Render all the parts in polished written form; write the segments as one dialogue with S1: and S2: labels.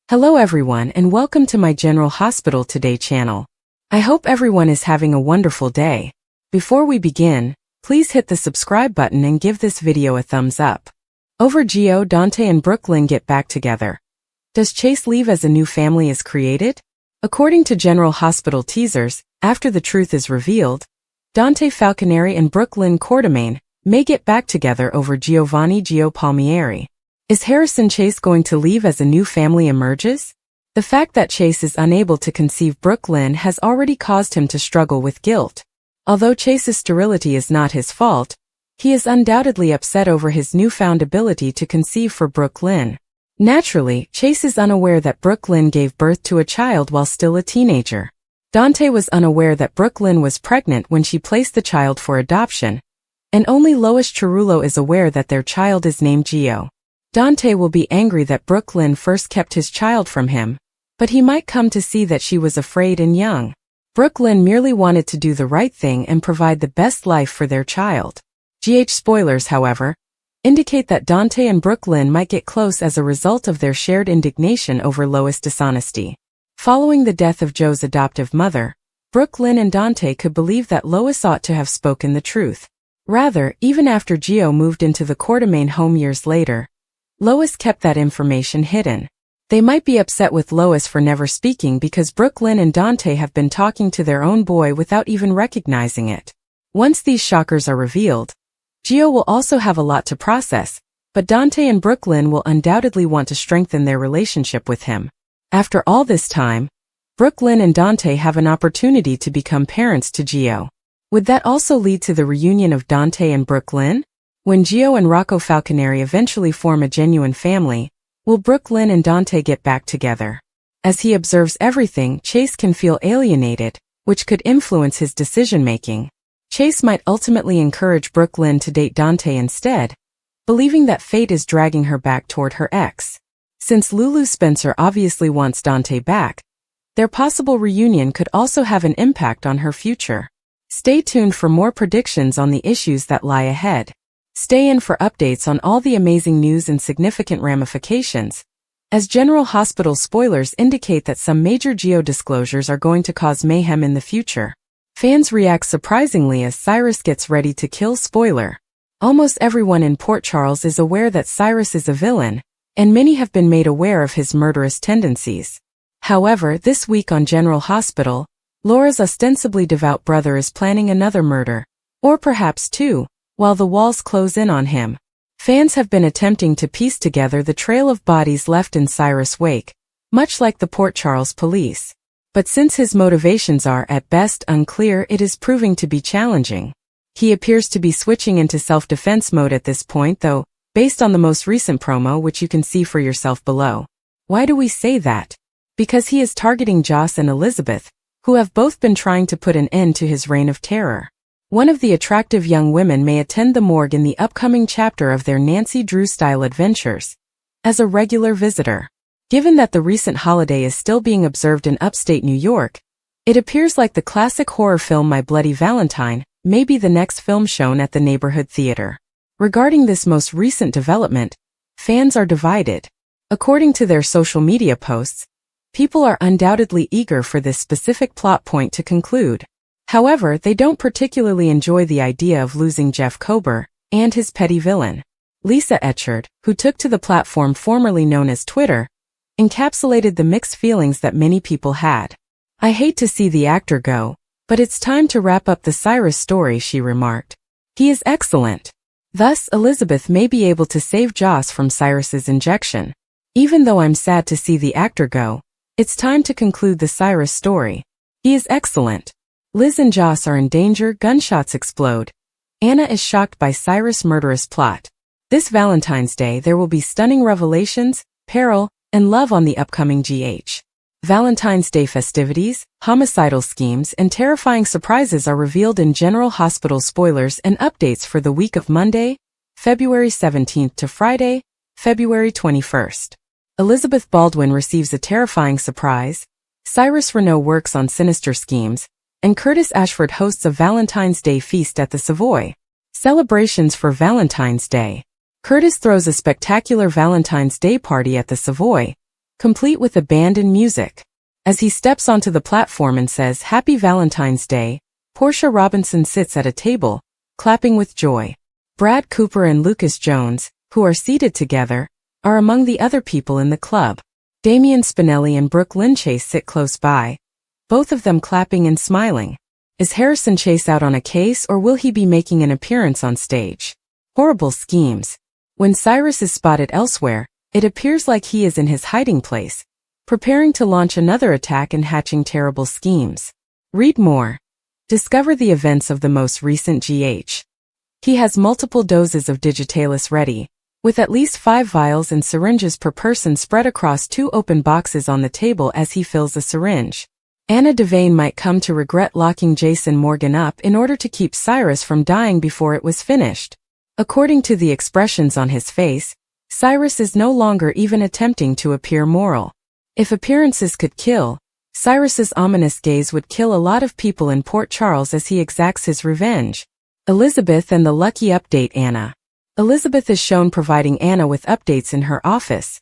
S1: Hello everyone and welcome to my General Hospital Today channel. I hope everyone is having a wonderful day. Before we begin, please hit the subscribe button and give this video a thumbs up. Over Gio, Dante and Brook, Lynn get back together. Does Chase leave as a new family is created? According to General Hospital teasers, after the truth is revealed, Dante Falconeri and Brook, Lynn Quartermain may get back together over Gio Palmieri. Is Harrison Chase going to leave as a new family emerges? The fact that Chase is unable to conceive Brook, Lynn has already caused him to struggle with guilt. Although Chase's sterility is not his fault, he is undoubtedly upset over his newfound ability to conceive for Brook, Lynn. Naturally, Chase is unaware that Brook, Lynn gave birth to a child while still a teenager. Dante was unaware that Brook, Lynn was pregnant when she placed the child for adoption, and only Lois Cerullo is aware that their child is named Gio. Dante will be angry that Brook, Lynn first kept his child from him, but he might come to see that she was afraid and young. Brook, Lynn merely wanted to do the right thing and provide the best life for their child. Spoilers, however, indicate that Dante and Brook, Lynn might get close as a result of their shared indignation over Lois' dishonesty. Following the death of Joe's adoptive mother, Brook, Lynn and Dante could believe that Lois ought to have spoken the truth. Rather, even after Gio moved into the Quartermain home years later, Lois kept that information hidden. They might be upset with Lois for never speaking because Brook, Lynn and Dante have been talking to their own boy without even recognizing it. Once these shockers are revealed, Gio will also have a lot to process, but Dante and Brook, Lynn will undoubtedly want to strengthen their relationship with him. After all this time, Brook, Lynn and Dante have an opportunity to become parents to Gio. Would that also lead to the reunion of Dante and Brook, Lynn? When Gio and Rocco Falconeri eventually form a genuine family, will Brook, Lynn and Dante get back together? As he observes everything, Chase can feel alienated, which could influence his decision-making. Chase might ultimately encourage Brook, Lynn to date Dante instead, believing that fate is dragging her back toward her ex. Since Lulu Spencer obviously wants Dante back, their possible reunion could also have an impact on her future. Stay tuned for more predictions on the issues that lie ahead. Stay in for updates on all the amazing news and significant ramifications, as General Hospital spoilers indicate that some major Gio disclosures are going to cause mayhem in the future. Fans react surprisingly as Cyrus gets ready to kill. Spoiler: almost everyone in Port Charles is aware that Cyrus is a villain, and many have been made aware of his murderous tendencies. However, this week on General Hospital, Laura's ostensibly devout brother is planning another murder, or perhaps two, while the walls close in on him. Fans have been attempting to piece together the trail of bodies left in Cyrus' wake, much like the Port Charles police. But since his motivations are at best unclear, it is proving to be challenging. He appears to be switching into self-defense mode at this point though, based on the most recent promo, which you can see for yourself below. Why do we say that? Because he is targeting Joss and Elizabeth, who have both been trying to put an end to his reign of terror. One of the attractive young women may attend the morgue in the upcoming chapter of their Nancy Drew-style adventures, as a regular visitor. Given that the recent holiday is still being observed in upstate New York, it appears like the classic horror film My Bloody Valentine may be the next film shown at the neighborhood theater. Regarding this most recent development, fans are divided. According to their social media posts, people are undoubtedly eager for this specific plot point to conclude. However, they don't particularly enjoy the idea of losing Jeff Kober and his petty villain. Lisa Etchard, who took to the platform formerly known as Twitter, encapsulated the mixed feelings that many people had. "I hate to see the actor go, but it's time to wrap up the Cyrus story," she remarked. "He is excellent." Thus, Elizabeth may be able to save Joss from Cyrus's injection. "Even though I'm sad to see the actor go, it's time to conclude the Cyrus story. He is excellent." Liz and Joss are in danger. Gunshots explode. Anna is shocked by Cyrus' murderous plot. This Valentine's Day there will be stunning revelations, peril, and love on the upcoming Valentine's Day festivities. Homicidal schemes and terrifying surprises are revealed in General Hospital spoilers and updates for the week of Monday, February 17th to Friday, February 21st. Elizabeth Baldwin receives a terrifying surprise. Cyrus Renaud works on sinister schemes, and Curtis Ashford hosts a Valentine's Day feast at the Savoy. Celebrations for Valentine's Day. Curtis throws a spectacular Valentine's Day party at the Savoy, complete with a band and music. As he steps onto the platform and says, "Happy Valentine's Day," Portia Robinson sits at a table, clapping with joy. Brad Cooper and Lucas Jones, who are seated together, are among the other people in the club. Damian Spinelli and Brook Lynn Chase sit close by, both of them clapping and smiling. Is Harrison Chase out on a case, or will he be making an appearance on stage? Horrible schemes. When Cyrus is spotted elsewhere, it appears like he is in his hiding place, preparing to launch another attack and hatching terrible schemes. Read more. Discover the events of the most recent GH. He has multiple doses of digitalis ready, with at least 5 vials and syringes per person spread across 2 open boxes on the table as he fills a syringe. Anna Devane might come to regret locking Jason Morgan up in order to keep Cyrus from dying before it was finished. According to the expressions on his face, Cyrus is no longer even attempting to appear moral. If appearances could kill, Cyrus's ominous gaze would kill a lot of people in Port Charles as he exacts his revenge. Elizabeth and the lucky update. Anna. Elizabeth is shown providing Anna with updates in her office.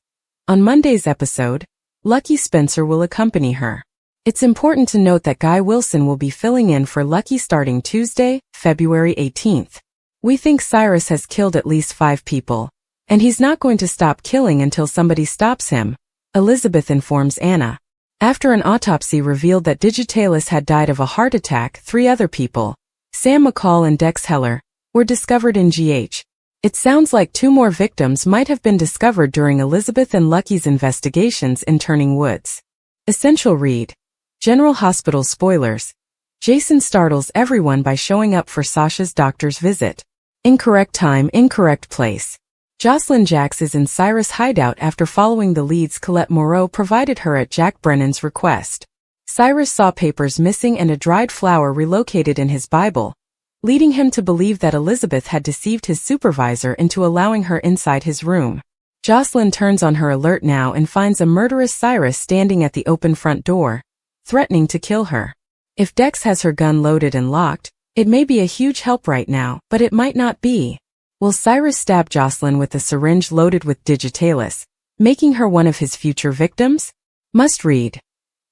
S1: On Monday's episode, Lucky Spencer will accompany her. It's important to note that Guy Wilson will be filling in for Lucky starting Tuesday, February 18th. We think Cyrus has killed at least 5 people, and he's not going to stop killing until somebody stops him, Elizabeth informs Anna. After an autopsy revealed that Digitalis had died of a heart attack, 3 other people, Sam McCall and Dex Heller, were discovered in GH. It sounds like 2 more victims might have been discovered during Elizabeth and Lucky's investigations in Turning Woods. Essential read. General Hospital spoilers. Jason startles everyone by showing up for Sasha's doctor's visit. Incorrect time, incorrect place. Jocelyn Jax is in Cyrus' hideout after following the leads Colette Moreau provided her at Jack Brennan's request. Cyrus saw papers missing and a dried flower relocated in his Bible, leading him to believe that Elizabeth had deceived his supervisor into allowing her inside his room. Jocelyn turns on her alert now and finds a murderous Cyrus standing at the open front door, threatening to kill her. If Dex has her gun loaded and locked, it may be a huge help right now, but it might not be. Will Cyrus stab Jocelyn with a syringe loaded with digitalis, making her one of his future victims? Must read.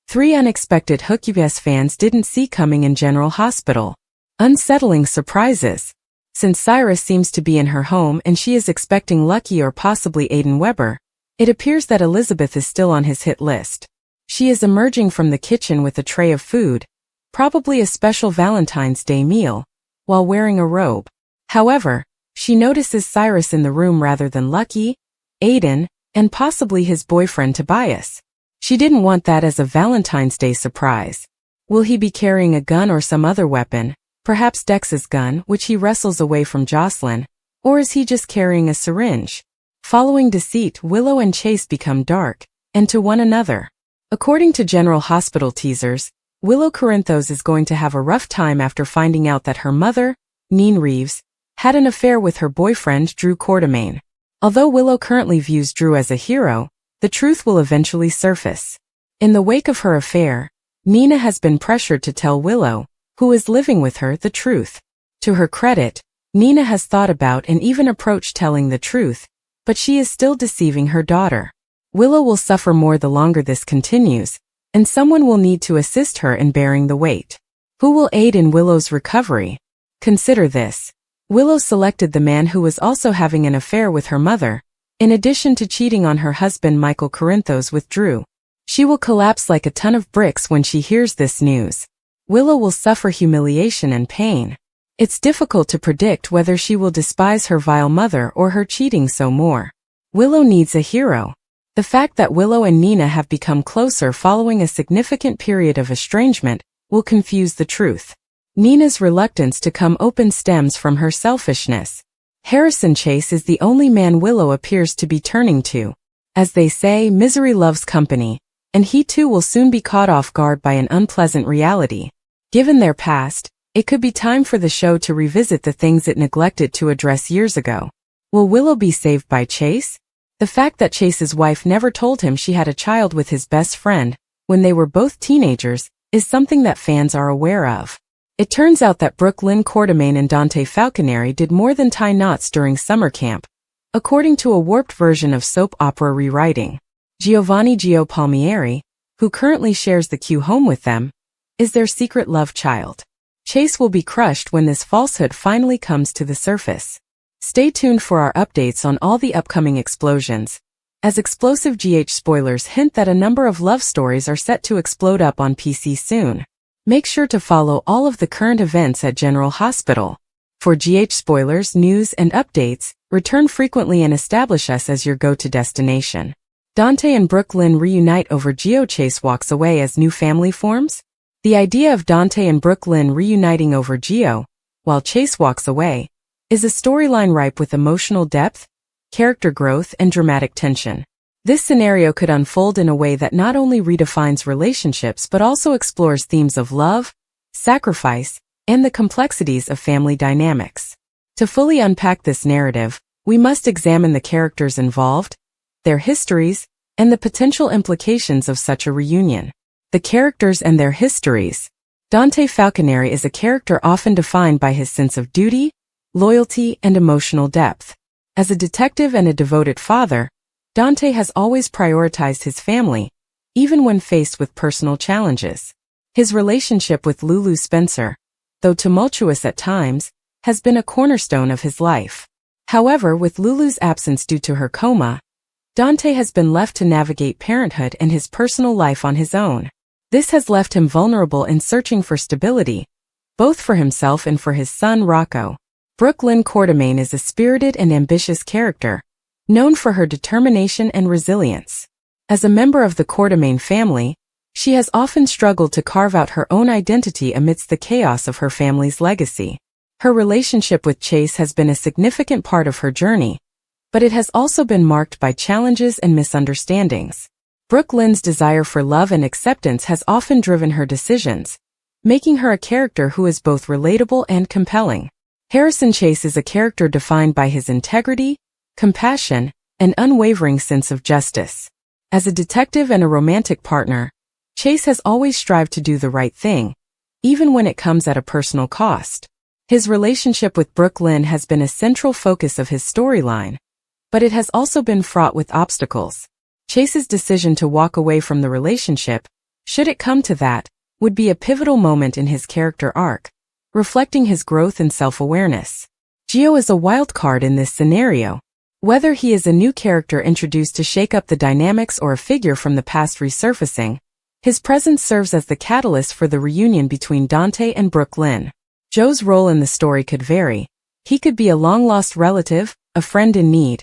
S1: 3 unexpected Hookybass fans didn't see coming in General Hospital. Unsettling surprises. Since Cyrus seems to be in her home and she is expecting Lucky or possibly Aiden Weber, it appears that Elizabeth is still on his hit list. She is emerging from the kitchen with a tray of food, probably a special Valentine's Day meal, while wearing a robe. However, she notices Cyrus in the room rather than Lucky, Aiden, and possibly his boyfriend Tobias. She didn't want that as a Valentine's Day surprise. Will he be carrying a gun or some other weapon, perhaps Dex's gun, which he wrestles away from Jocelyn, or is he just carrying a syringe? Following deceit, Willow and Chase become dark, and to one another. According to General Hospital teasers, Willow Corinthos is going to have a rough time after finding out that her mother, Neen Reeves, had an affair with her boyfriend Drew Quartermain. Although Willow currently views Drew as a hero, the truth will eventually surface. In the wake of her affair, Nina has been pressured to tell Willow, who is living with her, the truth. To her credit, Nina has thought about and even approached telling the truth, but she is still deceiving her daughter. Willow will suffer more the longer this continues, and someone will need to assist her in bearing the weight. Who will aid in Willow's recovery? Consider this. Willow selected the man who was also having an affair with her mother, in addition to cheating on her husband Michael Corinthos with Drew. She will collapse like a ton of bricks when she hears this news. Willow will suffer humiliation and pain. It's difficult to predict whether she will despise her vile mother or her cheating so more. Willow needs a hero. The fact that Willow and Nina have become closer following a significant period of estrangement will confuse the truth. Nina's reluctance to come open stems from her selfishness. Harrison Chase is the only man Willow appears to be turning to. As they say, misery loves company, and he too will soon be caught off guard by an unpleasant reality. Given their past, it could be time for the show to revisit the things it neglected to address years ago. Will Willow be saved by Chase? The fact that Chase's wife never told him she had a child with his best friend, when they were both teenagers, is something that fans are aware of. It turns out that Brook Lynn Quartermain and Dante Falconeri did more than tie knots during summer camp, according to a warped version of soap opera rewriting. Giovanni Gio Palmieri, who currently shares the Q home with them, is their secret love child. Chase will be crushed when this falsehood finally comes to the surface. Stay tuned for our updates on all the upcoming explosions, as explosive GH spoilers hint that a number of love stories are set to explode up on PC soon. Make sure to follow all of the current events at General Hospital. For GH spoilers, news, and updates, return frequently and establish us as your go-to destination. Dante and Brook Lynn reunite over Gio. Chase walks away as new family forms? The idea of Dante and Brook Lynn reuniting over Gio, while Chase walks away, is a storyline ripe with emotional depth, character growth, and dramatic tension. This scenario could unfold in a way that not only redefines relationships but also explores themes of love, sacrifice, and the complexities of family dynamics. To fully unpack this narrative, we must examine the characters involved, their histories, and the potential implications of such a reunion. The characters and their histories. Dante Falconeri is a character often defined by his sense of duty, loyalty, and emotional depth. As a detective and a devoted father, Dante has always prioritized his family, even when faced with personal challenges. His relationship with Lulu Spencer, though tumultuous at times, has been a cornerstone of his life. However, with Lulu's absence due to her coma, Dante has been left to navigate parenthood and his personal life on his own. This has left him vulnerable in searching for stability, both for himself and for his son Rocco. Brook Lynn Quartermain is a spirited and ambitious character, known for her determination and resilience. As a member of the Quartermain family, she has often struggled to carve out her own identity amidst the chaos of her family's legacy. Her relationship with Chase has been a significant part of her journey, but it has also been marked by challenges and misunderstandings. Brook Lynn's desire for love and acceptance has often driven her decisions, making her a character who is both relatable and compelling. Harrison Chase is a character defined by his integrity, compassion, and unwavering sense of justice. As a detective and a romantic partner, Chase has always strived to do the right thing, even when it comes at a personal cost. His relationship with Brook Lynn has been a central focus of his storyline, but it has also been fraught with obstacles. Chase's decision to walk away from the relationship, should it come to that, would be a pivotal moment in his character arc, reflecting his growth and self-awareness. Gio is a wild card in this scenario. Whether he is a new character introduced to shake up the dynamics or a figure from the past resurfacing, his presence serves as the catalyst for the reunion between Dante and Brook Lynn. Joe's role in the story could vary. He could be a long-lost relative, a friend in need,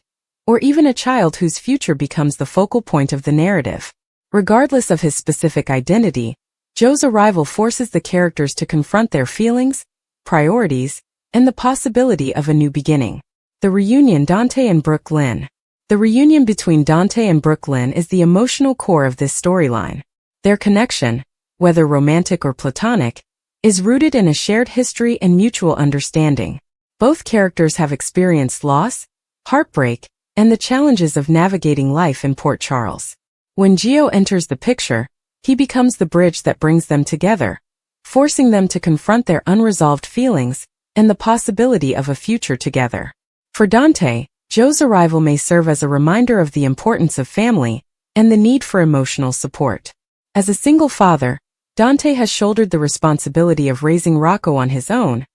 S1: or even a child whose future becomes the focal point of the narrative. Regardless of his specific identity, Joe's arrival forces the characters to confront their feelings, priorities, and the possibility of a new beginning. The reunion. Dante and Brook Lynn. The reunion between Dante and Brook Lynn is the emotional core of this storyline. Their connection, whether romantic or platonic, is rooted in a shared history and mutual understanding. Both characters have experienced loss, heartbreak, and the challenges of navigating life in Port Charles. When Gio enters the picture, he becomes the bridge that brings them together, forcing them to confront their unresolved feelings and the possibility of a future together. For Dante, Joe's arrival may serve as a reminder of the importance of family and the need for emotional support. As a single father, Dante has shouldered the responsibility of raising Rocco on his own,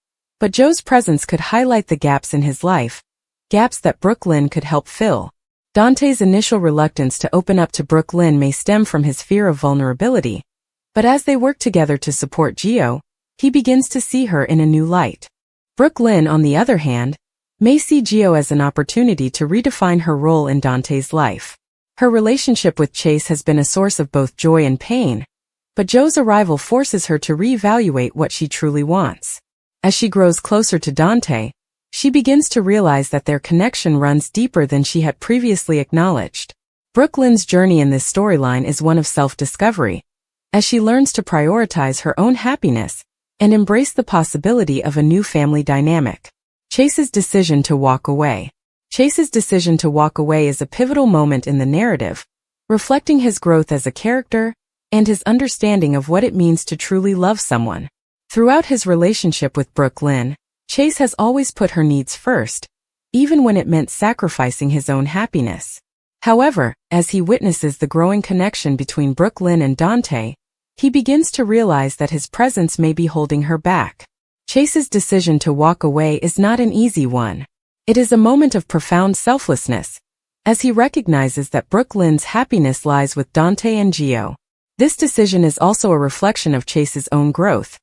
S1: but Joe's presence could highlight the gaps in his life, gaps that Brook Lynn could help fill. Dante's initial reluctance to open up to Brook Lynn may stem from his fear of vulnerability, but as they work together to support Gio, he begins to see her in a new light. Brook Lynn, on the other hand, may see Gio as an opportunity to redefine her role in Dante's life. Her relationship with Chase has been a source of both joy and pain, but Joe's arrival forces her to reevaluate what she truly wants. As she grows closer to Dante, she begins to realize that their connection runs deeper than she had previously acknowledged. Brook Lynn's journey in this storyline is one of self-discovery, as she learns to prioritize her own happiness and embrace the possibility of a new family dynamic. Chase's decision to walk away. Chase's decision to walk away is a pivotal moment in the narrative, reflecting his growth as a character and his understanding of what it means to truly love someone. Throughout his relationship with Brook Lynn, Chase has always put her needs first, even when it meant sacrificing his own happiness. However, as he witnesses the growing connection between Brook, Lynn, and Dante, he begins to realize that his presence may be holding her back. Chase's decision to walk away is not an easy one. It is a moment of profound selflessness, as he recognizes that Brook, Lynn's happiness lies with Dante and Gio. This decision is also a reflection of Chase's own growth,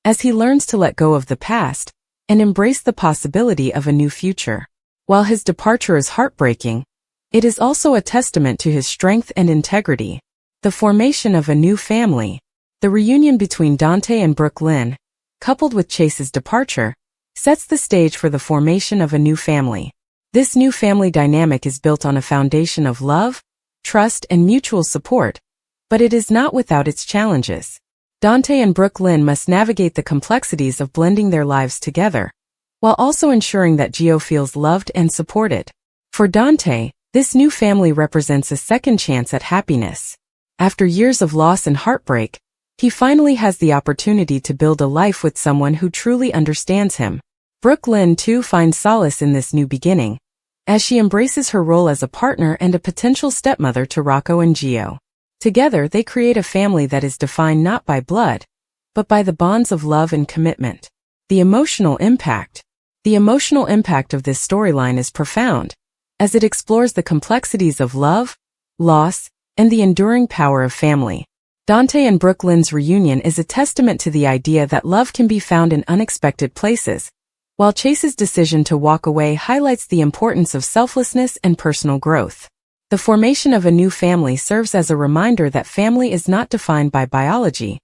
S1: as he learns to let go of the past and embrace the possibility of a new future. While his departure is heartbreaking, it is also a testament to his strength and integrity. The formation of a new family. The reunion between Dante and Brook, Lynn, coupled with Chase's departure, sets the stage for the formation of a new family. This new family dynamic is built on a foundation of love, trust, and mutual support, but it is not without its challenges. Dante and Brook, Lynn must navigate the complexities of blending their lives together, while also ensuring that Gio feels loved and supported. For Dante, this new family represents a second chance at happiness. After years of loss and heartbreak, he finally has the opportunity to build a life with someone who truly understands him. Brook, Lynn too finds solace in this new beginning, as she embraces her role as a partner and a potential stepmother to Rocco and Gio. Together they create a family that is defined not by blood, but by the bonds of love and commitment. The emotional impact. The emotional impact of this storyline is profound, as it explores the complexities of love, loss, and the enduring power of family. Dante and Brook, Lynn's reunion is a testament to the idea that love can be found in unexpected places, while Chase's decision to walk away highlights the importance of selflessness and personal growth. The formation of a new family serves as a reminder that family is not defined by biology,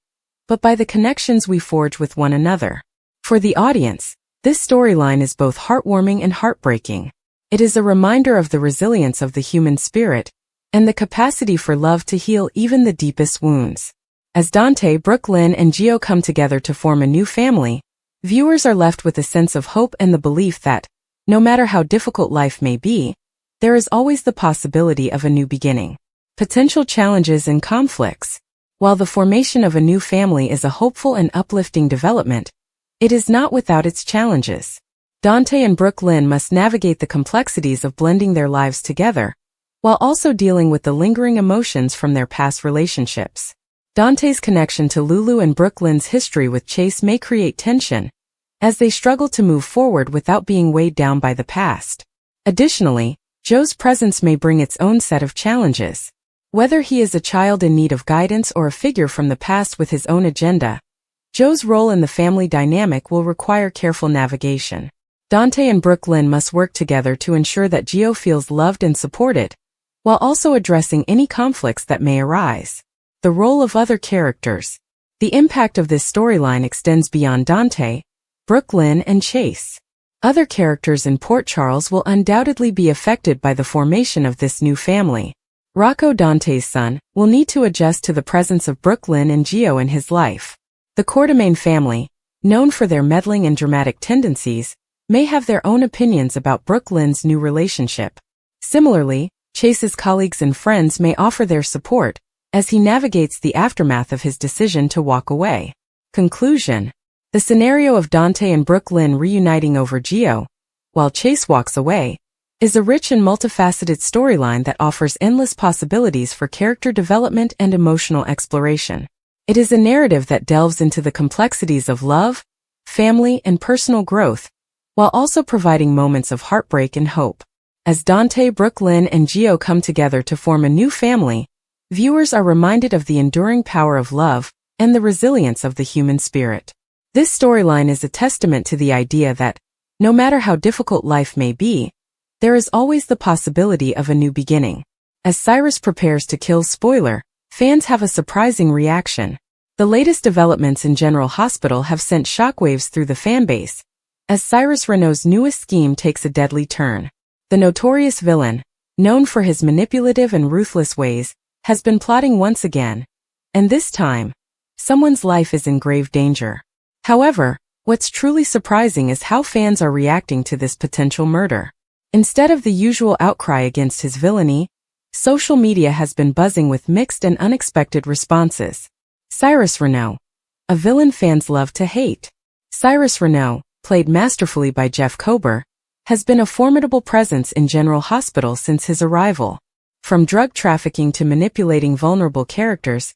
S1: but by the connections we forge with one another. For the audience, this storyline is both heartwarming and heartbreaking. It is a reminder of the resilience of the human spirit and the capacity for love to heal even the deepest wounds. As Dante, Brook, Lynn, and Gio come together to form a new family, viewers are left with a sense of hope and the belief that, no matter how difficult life may be, there is always the possibility of a new beginning. Potential challenges and conflicts. While the formation of a new family is a hopeful and uplifting development, it is not without its challenges. Dante and Brook, Lynn must navigate the complexities of blending their lives together, while also dealing with the lingering emotions from their past relationships. Dante's connection to Lulu and Brook, Lynn's history with Chase may create tension, as they struggle to move forward without being weighed down by the past. Additionally, Joe's presence may bring its own set of challenges. Whether he is a child in need of guidance or a figure from the past with his own agenda, Joe's role in the family dynamic will require careful navigation. Dante and Brook, Lynn must work together to ensure that Gio feels loved and supported, while also addressing any conflicts that may arise. The role of other characters. The impact of this storyline extends beyond Dante, Brook, Lynn, and Chase. Other characters in Port Charles will undoubtedly be affected by the formation of this new family. Rocco, Dante's son, will need to adjust to the presence of Brook, Lynn, and Gio in his life. The Quartermain family, known for their meddling and dramatic tendencies, may have their own opinions about Brook, Lynn's new relationship. Similarly, Chase's colleagues and friends may offer their support as he navigates the aftermath of his decision to walk away. Conclusion. The scenario of Dante and Brook, Lynn reuniting over Gio, while Chase walks away, is a rich and multifaceted storyline that offers endless possibilities for character development and emotional exploration. It is a narrative that delves into the complexities of love, family, and personal growth, while also providing moments of heartbreak and hope. As Dante, Brook, Lynn, and Gio come together to form a new family, viewers are reminded of the enduring power of love and the resilience of the human spirit. This storyline is a testament to the idea that, no matter how difficult life may be, there is always the possibility of a new beginning. As Cyrus prepares to kill Spoiler, fans have a surprising reaction. The latest developments in General Hospital have sent shockwaves through the fanbase, as Cyrus Renault's newest scheme takes a deadly turn. The notorious villain, known for his manipulative and ruthless ways, has been plotting once again, and this time, someone's life is in grave danger. However, what's truly surprising is how fans are reacting to this potential murder. Instead of the usual outcry against his villainy, social media has been buzzing with mixed and unexpected responses. Cyrus Renault, a villain fans love to hate. Cyrus Renault, played masterfully by Jeff Kober, has been a formidable presence in General Hospital since his arrival. From drug trafficking to manipulating vulnerable characters,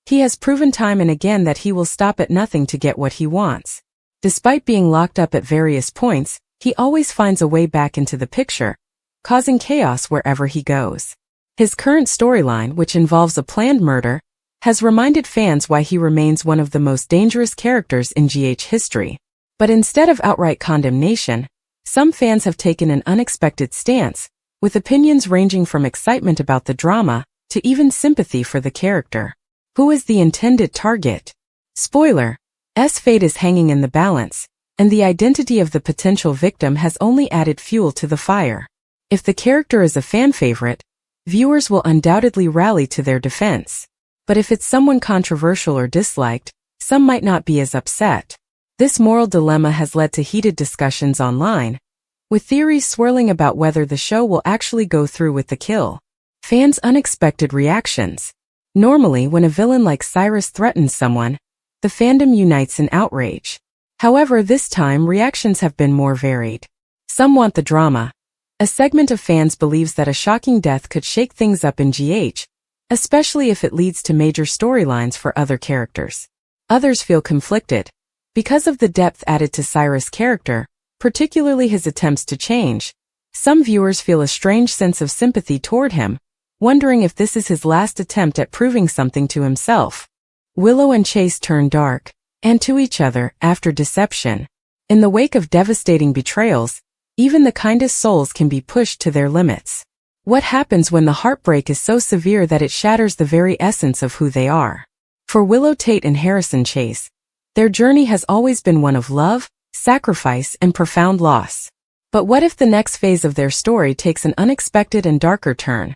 S1: he has proven time and again that he will stop at nothing to get what he wants. Despite being locked up at various points, he always finds a way back into the picture, causing chaos wherever he goes. His current storyline, which involves a planned murder, has reminded fans why he remains one of the most dangerous characters in GH history. But instead of outright condemnation, some fans have taken an unexpected stance, with opinions ranging from excitement about the drama to even sympathy for the character. Who is the intended target? Spoiler: S fate is hanging in the balance, and the identity of the potential victim has only added fuel to the fire. If the character is a fan favorite, viewers will undoubtedly rally to their defense. But if it's someone controversial or disliked, some might not be as upset. This moral dilemma has led to heated discussions online, with theories swirling about whether the show will actually go through with the kill. Fans' unexpected reactions. Normally, when a villain like Cyrus threatens someone, the fandom unites in outrage. However, this time reactions have been more varied. Some want the drama. A segment of fans believes that a shocking death could shake things up in GH, especially if it leads to major storylines for other characters. Others feel conflicted. Because of the depth added to Cyrus' character, particularly his attempts to change, some viewers feel a strange sense of sympathy toward him, wondering if this is his last attempt at proving something to himself. Willow and Chase turn dark, and to each other, after deception. In the wake of devastating betrayals, even the kindest souls can be pushed to their limits. What happens when the heartbreak is so severe that it shatters the very essence of who they are? For Willow Tate and Harrison Chase, their journey has always been one of love, sacrifice, and profound loss. But what if the next phase of their story takes an unexpected and darker turn?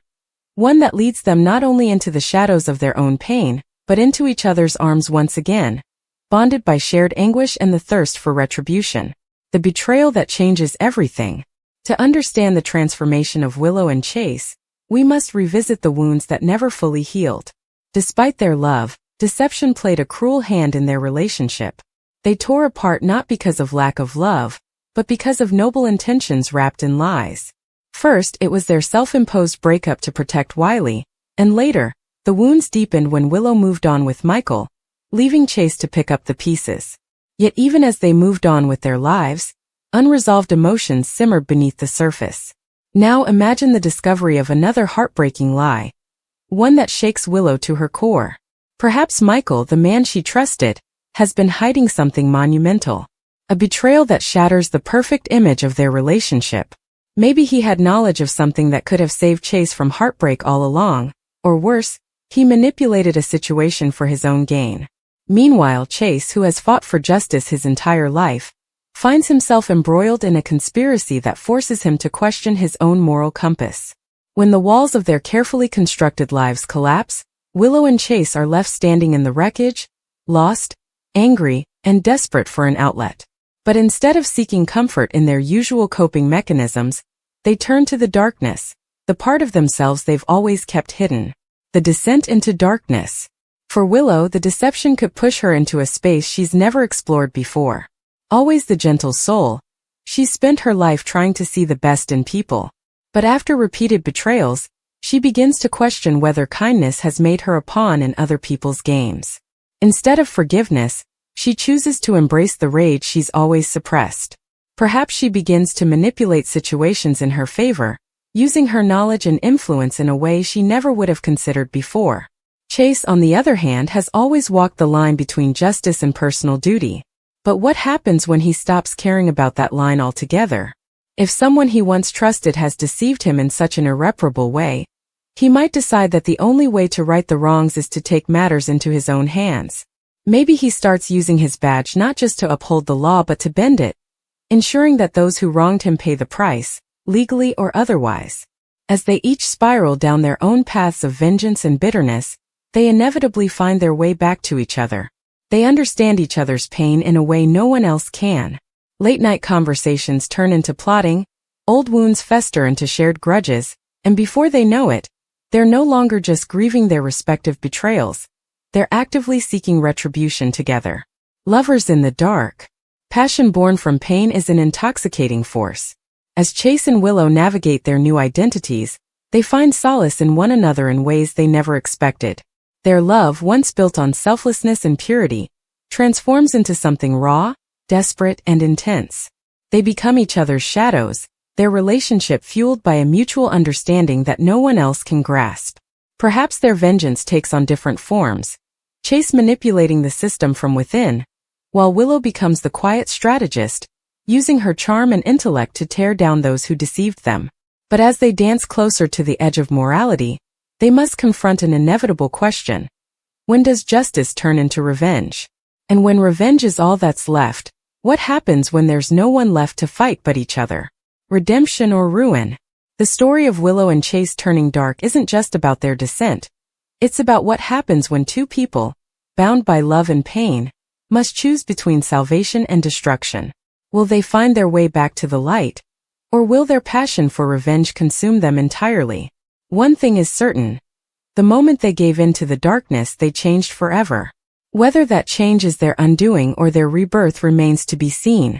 S1: One that leads them not only into the shadows of their own pain, but into each other's arms once again, bonded by shared anguish and the thirst for retribution. The betrayal that changes everything. To understand the transformation of Willow and Chase, we must revisit the wounds that never fully healed. Despite their love, deception played a cruel hand in their relationship. They tore apart not because of lack of love, but because of noble intentions wrapped in lies. First, it was their self-imposed breakup to protect Wiley, and later, the wounds deepened when Willow moved on with Michael, leaving Chase to pick up the pieces. Yet even as they moved on with their lives, unresolved emotions simmered beneath the surface. Now imagine the discovery of another heartbreaking lie, one that shakes Willow to her core. Perhaps Michael, the man she trusted, has been hiding something monumental. A betrayal that shatters the perfect image of their relationship. Maybe he had knowledge of something that could have saved Chase from heartbreak all along, or worse, he manipulated a situation for his own gain. Meanwhile, Chase, who has fought for justice his entire life, finds himself embroiled in a conspiracy that forces him to question his own moral compass. When the walls of their carefully constructed lives collapse, Willow and Chase are left standing in the wreckage, lost, angry, and desperate for an outlet. But instead of seeking comfort in their usual coping mechanisms, they turn to the darkness, the part of themselves they've always kept hidden. The descent into darkness. For Willow, the deception could push her into a space she's never explored before. Always the gentle soul, she's spent her life trying to see the best in people. But after repeated betrayals, she begins to question whether kindness has made her a pawn in other people's games. Instead of forgiveness, she chooses to embrace the rage she's always suppressed. Perhaps she begins to manipulate situations in her favor, using her knowledge and influence in a way she never would have considered before. Chase, on the other hand, has always walked the line between justice and personal duty. But what happens when he stops caring about that line altogether? If someone he once trusted has deceived him in such an irreparable way, he might decide that the only way to right the wrongs is to take matters into his own hands. Maybe he starts using his badge not just to uphold the law but to bend it, ensuring that those who wronged him pay the price, legally or otherwise. As they each spiral down their own paths of vengeance and bitterness, they inevitably find their way back to each other. They understand each other's pain in a way no one else can. Late-night conversations turn into plotting, old wounds fester into shared grudges, and before they know it, they're no longer just grieving their respective betrayals. They're actively seeking retribution together. Lovers in the dark. Passion born from pain is an intoxicating force. As Chase and Willow navigate their new identities, They find solace in one another in ways they never expected. Their love, once built on selflessness and purity, transforms into something raw, desperate, and intense. They become each other's shadows, their relationship fueled by a mutual understanding that no one else can grasp. Perhaps their vengeance takes on different forms, Chase manipulating the system from within, while Willow becomes the quiet strategist, using her charm and intellect to tear down those who deceived them. But as they dance closer to the edge of morality, they must confront an inevitable question. When does justice turn into revenge? And when revenge is all that's left, what happens when there's no one left to fight but each other? Redemption or ruin? The story of Willow and Chase turning dark isn't just about their descent. It's about what happens when two people, bound by love and pain, must choose between salvation and destruction. Will they find their way back to the light? Or will their passion for revenge consume them entirely? One thing is certain. The moment they gave in to the darkness, they changed forever. Whether that change is their undoing or their rebirth remains to be seen.